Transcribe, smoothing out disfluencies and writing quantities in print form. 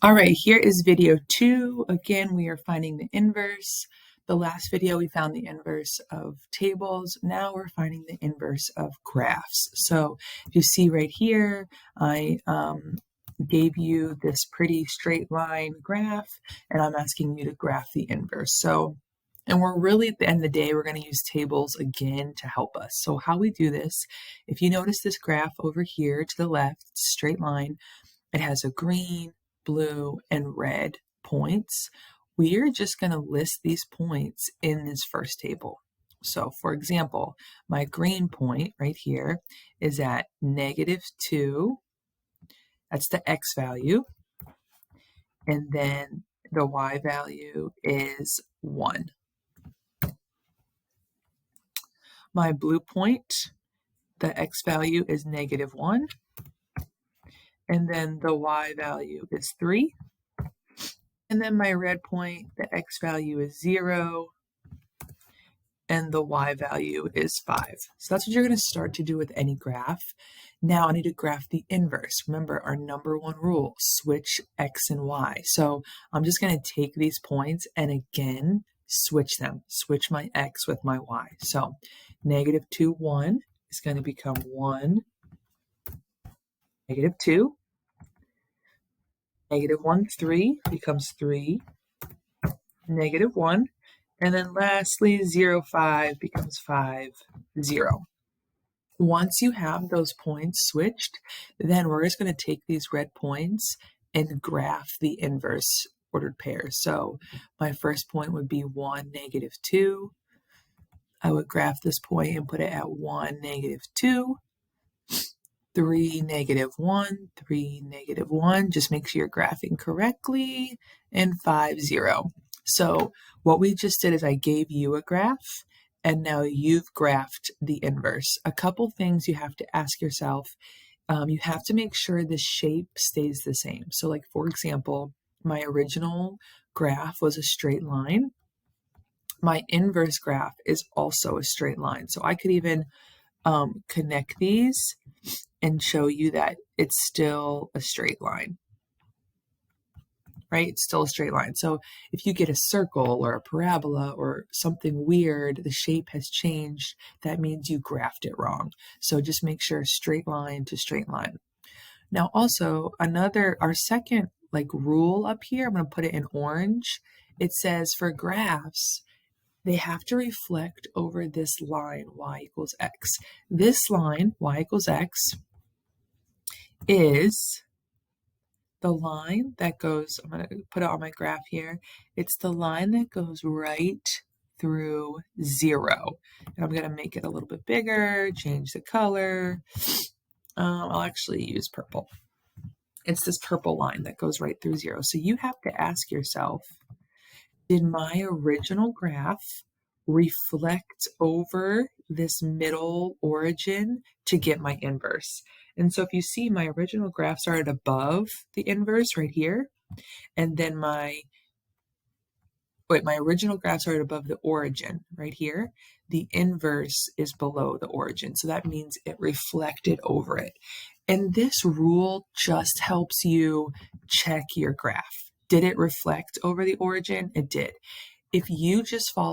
All right, here is video 2. Again, we are finding the inverse. The last video we found the inverse of tables. Now we're finding the inverse of graphs. So you see right here, I gave you this pretty straight line graph, and I'm asking you to graph the inverse. And we're really at the end of the day, we're going to use tables again to help us. So how we do this, if you notice this graph over here to the left, straight line, it has a green, blue, and red points. We're just going to list these points in this first table. So for example, my green point right here is at -2. That's the x value. And then the y value is 1. My blue point, the x value is -1. And then the y value is 3. And then my red point, the x value is 0. And the y value is 5. So that's what you're going to start to do with any graph. Now I need to graph the inverse. Remember our number one rule, switch x and y. So I'm just going to take these points and again, switch them. Switch my x with my y. So -2, 1 is going to become 1, -2. -1, 3 becomes 3, -1, and then lastly 0, 5 becomes 5, 0. Once you have those points switched, then we're just going to take these red points and graph the inverse ordered pairs. So my first point would be 1, -2. I would graph this point and put it at 1, -2. 3, -1, 3, -1, just make sure you're graphing correctly, and 5, 0. So what we just did is I gave you a graph, and now you've graphed the inverse. A couple things you have to ask yourself. You have to make sure the shape stays the same. So like, for example, my original graph was a straight line. My inverse graph is also a straight line. So I could even connect these and show you that it's still a straight line, right? It's still a straight line. So if you get a circle or a parabola or something weird, the shape has changed, that means you graphed it wrong. So just make sure straight line to straight line. Now also our second rule up here, I'm going to put it in orange. It says for graphs, they have to reflect over this line, y equals x. This line, y equals x, is the line that goes, I'm going to put it on my graph here, it's the line that goes right through 0. And I'm going to make it a little bit bigger, change the color. I'll actually use purple. It's this purple line that goes right through 0. So you have to ask yourself, did my original graph reflect over this middle origin to get my inverse? And so if you see, my original graph started above the inverse right here, and then my original graph started above the origin right here. The inverse is below the origin, so that means it reflected over it. And this rule just helps you check your graph. Did it reflect over the origin? It did. If you just follow